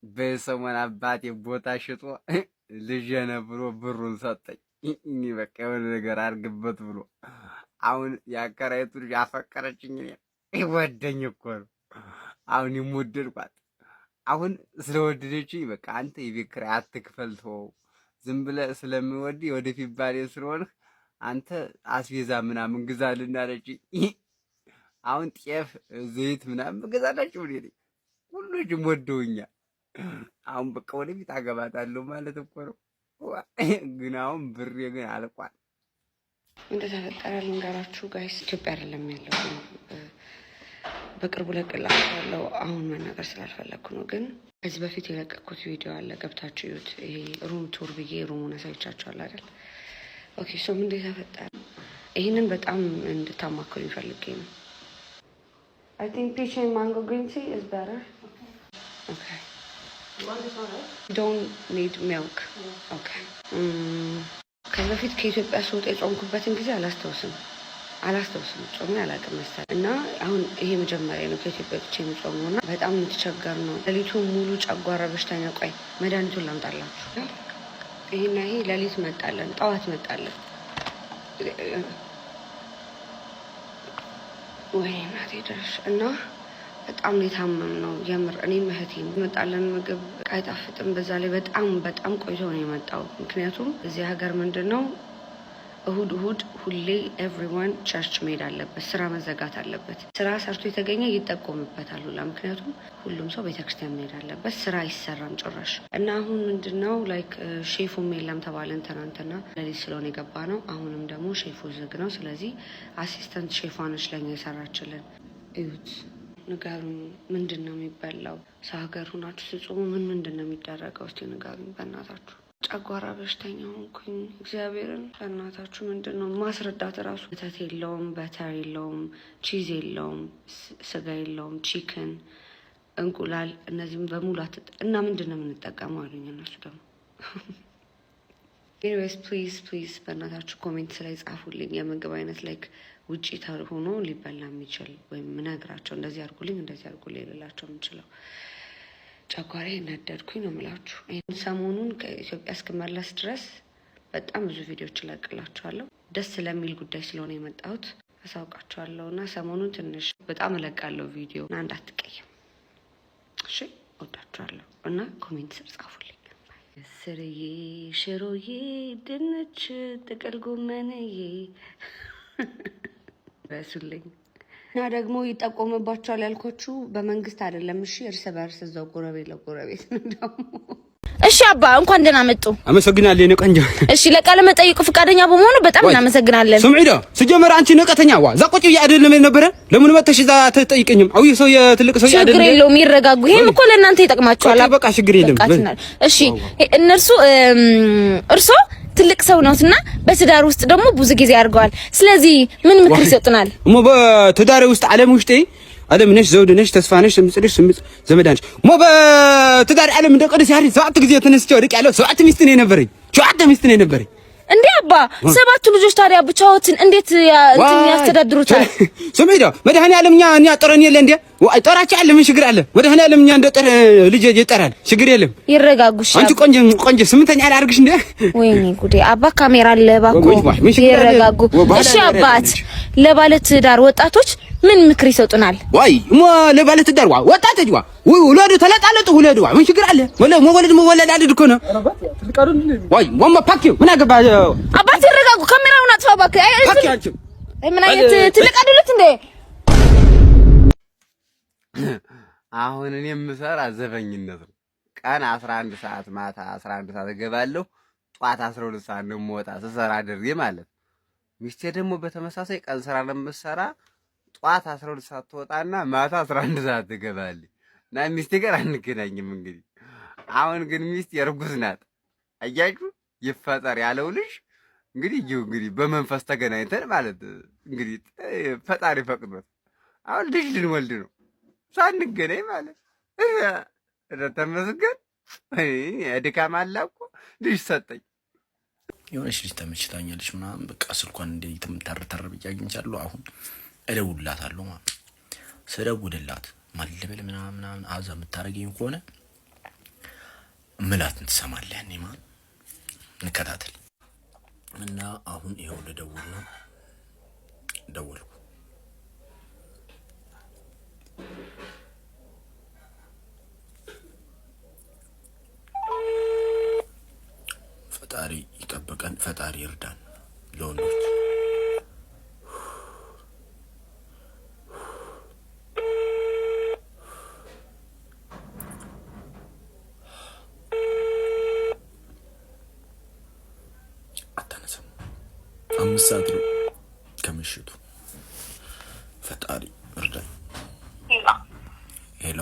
በሰሞን አባቴ ቦታ ሽጦ ልጄ ነው ብሎ ብሩን ሰጠኝ። እኔ በቃ የሆነ ነገር አድርግበት ብሎ አሁን ያከራይቱ ልጅ አፈቀረችኝ። ወደኝ እኮ ነው አሁን የምወደድኳት። አሁን ስለወደደችኝ በቃ አንተ የቤት ኪራይ አትክፈል ተወው፣ ዝም ብለህ ስለምወድ ወደፊት ባሌ ስለሆንህ አንተ አስቤዛ ምናምን ግዛልና አለችኝ። አሁን ጤፍ ዘይት ምናምን ገዛላችሁ እኔ ነኝ። ሁሉም ወደውኛል። አሁን በቃ ወደፊት አገባታለሁ ማለት እኮ ነው። ግን አሁን ብሬ ግን አልቋል። እንደተፈጠረ ልንገራችሁ ጋይስ። ኢትዮጵያ አይደለም ያለው፣ በቅርቡ ለቅላችኋለሁ። አሁን መናገር ስላልፈለግኩ ነው። ግን ከዚህ በፊት የለቀኩት ቪዲዮ አለ፣ ገብታችሁ እዩት። ይሄ ሩም ቱር ብዬ ሩሙን አሳይቻችኋለሁ አይደል? ኦኬ ሶ ምን እንደተፈጠረ ይህንን በጣም እንድታማክሩ ይፈልጌ ነው። I think peach and mango green tea is better. Okay. You want this one, right? Don't need milk. Yeah. Okay. ከዚህ በፊት ከኢትዮጵያ ስወጣ የጾምኩበትን ጊዜ አላስታውስም። ጾሜ አላውቅም መሰለኝ። እና አሁን ይሄ መጀመሪያ ነው ከኢትዮጵያ ብቻ የምጾመው እና በጣም የምትቸገር ነው። ሌሊቱን ሙሉ ጨጓራ በሽተኛ። ቆይ መድኃኒቱን ላምጣላችሁ። ይሄና ይሄ ሌሊት መጣለን፣ ጠዋት መጣለን። ወይ እናቴ ድረሽ እና በጣም የታመም ነው የምር። እኔም እህቴም መጣለን ምግብ አይጣፍጥም። በዛ ላይ በጣም ቆይቶ ነው የመጣው። ምክንያቱም እዚህ ሀገር ምንድን ነው እሁድ ሁሌ ኤቭሪዋን ቸርች መሄድ አለበት፣ ስራ መዘጋት አለበት። ስራ ሰርቶ የተገኘ ይጠቆምበታል ሁላ። ምክንያቱም ሁሉም ሰው ቤተክርስቲያን መሄድ አለበት፣ ስራ አይሰራም ጭራሽ። እና አሁን ምንድነው ላይክ ሼፉም የለም ተባለን ትናንትና ሌሊት ስለሆነ የገባ ነው። አሁንም ደግሞ ሼፉ ዝግ ነው። ስለዚህ አሲስተንት ሼፏኖች ለኛ የሰራችልን። እዩት፣ ንገሩኝ፣ ምንድን ነው የሚበላው? ሰው ሀገር ሁናችሁ ስጾሙ ምንድን ነው የሚደረገው? እስቲ ንገሩኝ በእናታችሁ። ጨጓራ በሽተኛ ሆንኩኝ። እግዚአብሔርን በእናታችሁ ምንድን ነው ማስረዳት እራሱ። ወተት የለውም፣ በተር የለውም፣ ቺዝ የለውም፣ ስጋ የለውም፣ ቺክን፣ እንቁላል፣ እነዚህም በሙሉ እና ምንድን ነው የምንጠቀመው አሉኝ እነሱ ደግሞ። ኤኒዌይስ ፕሊዝ በእናታችሁ ኮሜንት ላይ ጻፉልኝ የምግብ አይነት ላይክ ውጪ ሆኖ ሊበላ የሚችል ወይም ምነግራቸው እንደዚህ አድርጉልኝ ልላቸው የምችለው። ጨጓራዬ ነደድኩኝ ነው የምላችሁ። ይህን ሰሞኑን ከኢትዮጵያ እስክመለስ ድረስ በጣም ብዙ ቪዲዮዎች እለቅላችኋለሁ። ደስ ለሚል ጉዳይ ስለሆነ የመጣሁት አሳውቃችኋለሁ። እና ሰሞኑን ትንሽ በጣም እለቃለሁ ቪዲዮ እና እንዳትቀይም እሺ። ወዳችኋለሁ እና ኮሜንት ስር ጻፉልኝ። ስርዬ፣ ሽሮዬ፣ ድንች፣ ጥቅል ጎመንዬ ረሱልኝ። እና ደግሞ ይጠቆምባቸዋል ያልኳችሁ በመንግስት አይደለም እሺ፣ እርስ በርስ እዛው ጎረቤት ለጎረቤት ነው ደግሞ። እሺ አባ እንኳን ደህና መጡ። አመሰግናለሁ የኔ ቆንጆ። እሺ ለቃለ መጠይቁ ፈቃደኛ በመሆኑ በጣም እናመሰግናለን። ስምዒዶ ስጀመር አንቺ ነቀተኛ ዛቆጭ አይደለም የነበረ ለምን መጥተሽ እዛ ተጠይቀኝም? አው ሰው የትልቅ ሰው አይደለም። ችግር የለውም ይረጋጉ። ይሄም እኮ ለእናንተ ይጠቅማችኋል። በቃ ችግር የለም። እሺ እነርሱ እርሶ ትልቅ ሰው ነውና በትዳር ውስጥ ደግሞ ብዙ ጊዜ አድርገዋል። ስለዚህ ምን ምክር ይሰጡናል? በትዳር ውስጥ ዓለም ውስጥ ዓለም ነሽ፣ ዘውድ ነሽ፣ ተስፋ ነሽ፣ ስምጽልሽ ዘመዳንሽ በትዳር ዓለም እንደ ቅዱስ ያሬድ 7 ጊዜ ተነስቼ ወድቅ ያለው 7 ሚስት ነው የነበረኝ። 7 ሚስት ነው የነበረኝ። እንዴ አባ 7 ልጆች ታዲያ ብቻዎትን እንዴት ያስተዳድሩታል? ስሜዳ መድኃኒዓለም እኛ ጠረን የለ እንዴ? ወይ ጠራች አለ ምን ችግር አለ? መድኃኒዓለም እኛ እንደ ጠረ ልጅ ይጠራል። ችግር የለም። ይረጋጉሽ። አንቺ ቆንጆ 8ኛ ላይ አድርግሽ እንዴ? ወይኔ ጉዴ አባ ካሜራ አለ ባኮ። ይረጋጉ። እሺ አባት ለባለ ትዳር ወጣቶች ምን ምክር ይሰጡናል? ወይ ለባለ ትዳር ወጣቶች ውለዱ፣ ተለጣለጡ፣ ውለዱ። ምን ችግር አለ? መወለድ አድድ እኮ ነው። ወይ ወማ ፓኪው ምን አገባ? አባት ይረጋጉ። ካሜራውን አጥፋ እባክህ። አይ ምን አይነት ትልቅ አይደለት እንዴ? አሁን እኔ የምሰራ ዘበኝነት ነው። ቀን 11 ሰዓት ማታ 11 ሰዓት እገባለሁ። ጧት 12 ሰዓት ነው የምወጣ ስሰራ አድሬ ማለት። ሚስቴ ደግሞ በተመሳሳይ ቀን ስራ ለምትሰራ ጧት 12 ሰዓት ትወጣና ማታ 11 ሰዓት ትገባለች። እና ሚስቴ ጋር አንገናኝም። እንግዲህ አሁን ግን ሚስቴ እርጉዝ ናት። አያችሁ ይፈጠር ያለው ልጅ እንግዲህ በመንፈስ ተገናኝተን ማለት እንግዲህ ፈጣሪ ፈቅዶት አሁን ልጅ ልንወልድ ነው ሳንገናኝ ማለት ተመስገን። ድካም አለ እኮ ልጅ ሰጠኝ። የሆነች ልጅ ተመችታኛለች ምናምን በቃ ስልኳን እንደ ተምተርተር ብዬ አግኝቻለሁ። አሁን እደውልላታለሁ ማለት ስደውልላት ማለበል ምናምን አዛ የምታረገኝ ከሆነ ምላት እንትሰማለህ እኔ ማን ንከታተል እና አሁን ይሄው ለደውል ነው ደውልኩ ፈጣሪ ይጠብቀን ፈጣሪ ይርዳን ለወንዶች አምሳት ነው ከምሽቱ ፈጣሪ ይርዳን ሄሎ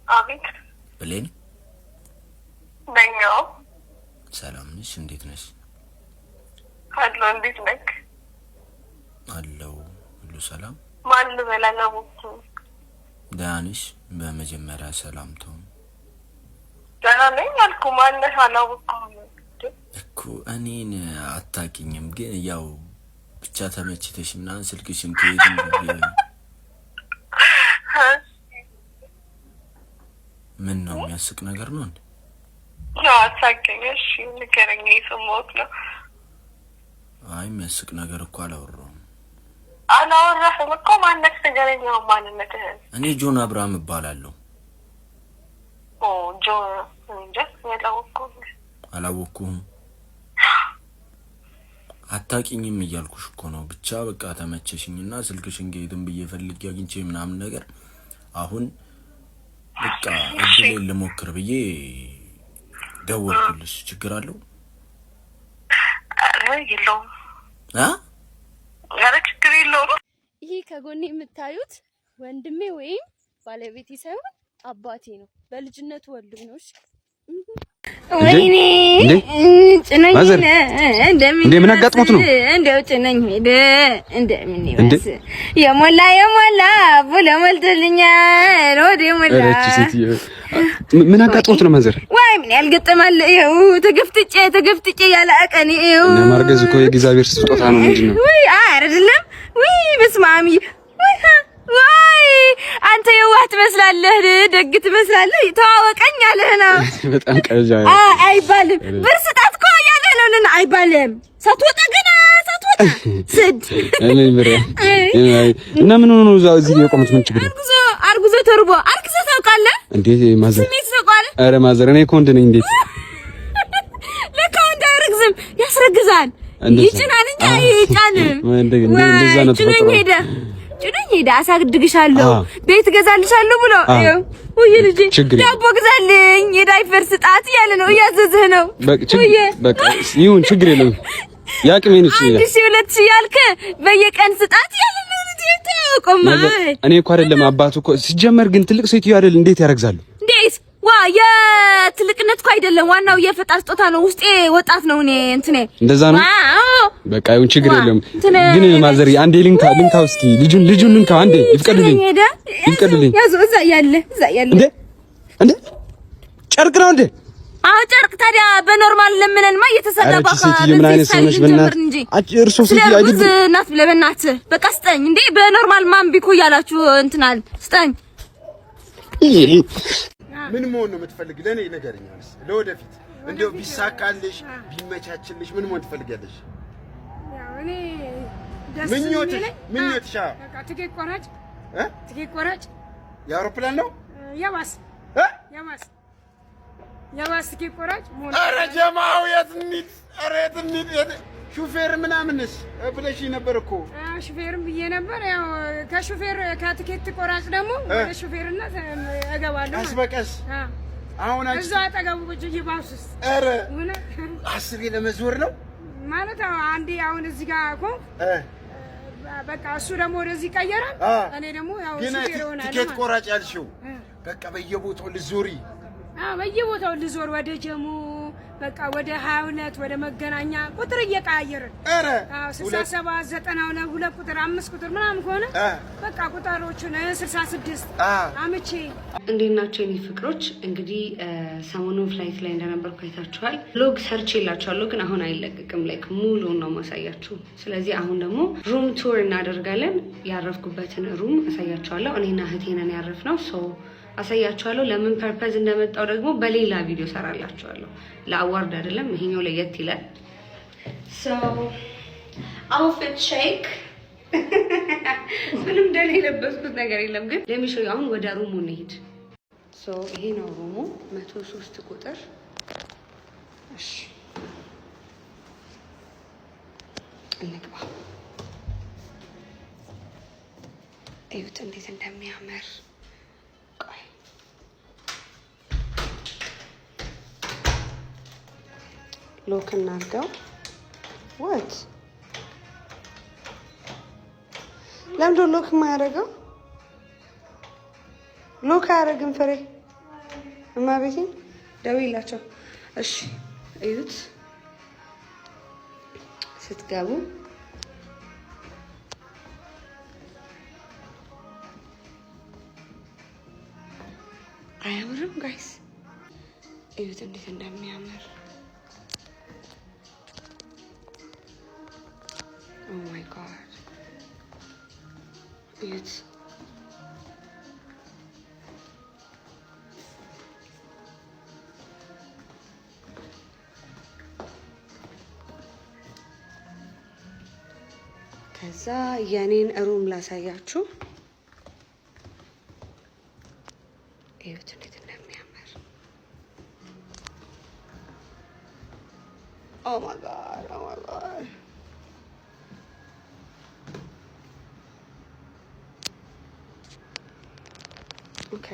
አቤት ብሌን በኛው ሰላም ነሽ እንዴት ነሽ አሎ እንዴት ነህ አለው ሁሉ ሰላም ማን በላናው ዳንሽ በመጀመሪያ ሰላምታው ደህና ነኝ አልኩ ማነህ አላወቅኩም እኮ እኔን አታውቂኝም ግን ያው ብቻ ተመችተሽና ስልክሽን ከየት ምን ነው የሚያስቅ ነገር ነው እንዴ ያው አታውቂኝ እሺ ንገረኝ የሰማሁት ነው አይ የሚያስቅ ነገር እኮ አላወራሁም እኮ ማነህ ንገረኝ ማንነትህ እኔ ጆን አብርሃም እባላለሁ ጆን እንጃ አላወቅኩም አታውቂኝም እያልኩሽ እኮ ነው ብቻ በቃ ተመቸሽኝና ስልክሽን ከየትም ብዬ ፈልጌ አግኝቼ ምናምን ነገር አሁን በቃ እድሌን ልሞክር ብዬ ደወልኩልሽ ችግር አለው የለውም ችግር የለውም ይሄ ከጎኔ የምታዩት ወንድሜ ወይም ባለቤቴ ሳይሆን አባቴ ነው በልጅነቱ ወልዶኝ ነው እሺ ወይኔ ጭነኝ እንደ ምን አጋጥሞት ነው እንደው ጭነኝ ሄደ እንደምን ይወስ የሞላ ብሎ ሞልቶልኛል ወደ ሞላ ምን አጋጥሞት ነው ማዘር ወይ ምን ያልገጠማል ይኸው ተገፍጥጬ ያለ አቀኒ ይኸው እና ማርገዝ እኮ የእግዚአብሔር ስጦታ ነው ምንድነው ወይ አይደለም ወይ በስማሚ ወይ አንተ የዋህ ትመስላለህ ደግ ትመስላለህ ተዋወቀኝ ያለህ ነው በጣም ቀጃ አይባልም ብርስጣት እኮ ያለህ ነው አይባልም ሳትወጣ ስድ እኔ ምራ እና ምን ሆኖ ነው እዚህ የቆሙት ምን ችግር አርጉዞ ተርቦ አርክሰ ታውቃለህ እንዴ ማዘር ስሜት ታውቃለህ አረ ማዘር እኔ እኮ እንደኔ እንዴት ለካው እንዳይረግዝም ያስረግዛል ይጭናል እንጂ አይጫንም እንደዛ ነው ጭነኝ ሄደ አሳግድግሻለሁ ቤት ገዛልሻለሁ ብሎ ወይ ልጅ ዳቦ ገዛልኝ የዳይፐር ስጣት ያለ ነው ያዘዘህ ነው በቃ ይሁን ችግር የለም ያቅሜን እሺ አንቺ ሁለት ያልከ በየቀን ስጣት ያለ ነው ልጅ ተቆማ እኔ እኮ አይደለም አባቱ እኮ ሲጀመር ግን ትልቅ ሴትዮ አይደል እንዴት ያረግዛሉ እንዴት ዋ የትልቅነት እኮ አይደለም ዋናው የፈጣሪ ስጦታ ነው ውስጤ ወጣት ነው እኔ እንትኔ እንደዛ ነው በቃ ይሁን ችግር የለም ግን ማዘር አንዴ ልንካ እስኪ ልጁን ልንካ አንዴ ይፍቀድልኝ ያዙ እዛ ያለ እንዴ ጨርቅ ነው እንዴ አዎ ጨርቅ ታዲያ በኖርማል ለምንንማ እየተሰደባ እርሶ ሲቲ አይደል እናት ለበናት በቃ ስጠኝ እንዴ በኖርማል ማን ቢኮ ያላችሁ እንትናል ስጠኝ ምን መሆን ነው የምትፈልግ ለኔ ነገርኛለሽ ለወደፊት እንደው ቢሳካልሽ ቢመቻችልሽ ምን መሆን ትፈልጊያለሽ ያው እኔ ደስ ምኞትሽ በቃ ትኬት ቆራጭ የአውሮፕላን ነው ያባስ ትኬት ቆራጭ ሞላ ኧረ ጀማው የት እንሂድ ሹፌር ምናምንስ ብለሽ ነበር እኮ ሹፌርም ብዬ ነበር ያው ከሹፌር ከትኬት ቆራጭ ደግሞ ወደ ሹፌርነት እገባለሁ አስበቀስ አሁን አንቺ እዛ አጠገቡ ቁጭ ይባሱስ ኧረ አስሬ ለመዞር ነው ማለት አንዴ አሁን እዚህ ጋር እኮ በቃ እሱ ደግሞ ወደዚህ ቀየራል እኔ ደግሞ ያው ሹፌር ሆናለሁ ትኬት ቆራጭ ያልሽው በቃ በየቦታው ልዞሪ በየቦታው ልዞር ወደ ጀሙ በቃ ወደ 22 ወደ መገናኛ ቁጥር እየቀያየርን 67 90 2 ቁጥር 5 ቁጥር ምናምን ከሆነ በቃ ቁጥሮቹን 66 አምቼ እንዴት ናቸው የኔ ፍቅሮች እንግዲህ ሰሞኑን ፍላይት ላይ እንደነበርኩ አይታችኋል ሎግ ሰርች ይላችኋለሁ ግን አሁን አይለቀቅም ላይክ ሙሉውን ነው ማሳያችሁ ስለዚህ አሁን ደግሞ ሩም ቱር እናደርጋለን ያረፍኩበትን ሩም አሳያችኋለሁ እኔና እህቴ ነን ያረፍነው ሶ አሳያችኋለሁ። ለምን ፐርፐዝ እንደመጣው ደግሞ በሌላ ቪዲዮ ሰራላችኋለሁ። ለአዋርድ አይደለም፣ ይሄኛው ለየት ይላል። ሶ አውትፊት ቼክ ምንም ደህና የለበስኩት ነገር የለም፣ ግን ለሚሾው አሁን ወደ ሩሙ እንሂድ። ሶ ይሄ ነው ሩሙ 103 ቁጥር። እሺ እንግባ። እዩት እንዴት እንደሚያምር። ቆይ ሎክ እናድርገው። ወት ለምንድን ነው ሎክ የማያደርገው? ሎክ አያደርግም ፍሬ። እማቤቴን ደውይላቸው። እሺ እዩት ስትገቡ አያምርም? ጋይስ እዩት እንዴት እንደሚያምር። ኦ ማይ ጋድ እዩት። ከዛ የኔን ሩም ላሳያችሁ። እዩት እንዴት እንደሚያምር። ኦ ማይ ጋድ ኦ ማይ ጋድ። ኦኬ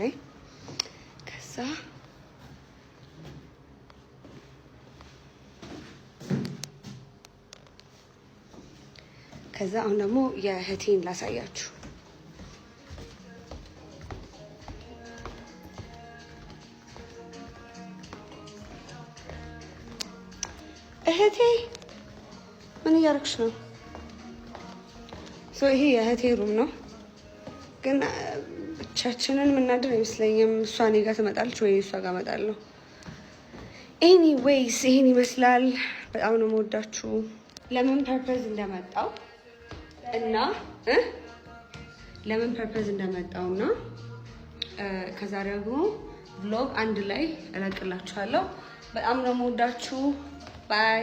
ከዛ አሁን ደግሞ የእህቴን ላሳያችሁ። እህቴ ምን እያደረግሽ ነው? ይሄ የእህቴ ሩም ነው፣ ግን ብቻችንን የምናድር አይመስለኝም። እሷ እኔ ጋር ትመጣለች ወይ እሷ ጋር እመጣለሁ። ኤኒዌይስ ይሄን ይመስላል። በጣም ነው የምወዳችሁ። ለምን ፐርፐዝ እንደመጣው እና ከዛ ደግሞ ቭሎግ አንድ ላይ እለቅላችኋለሁ። በጣም ነው የምወዳችሁ። ባይ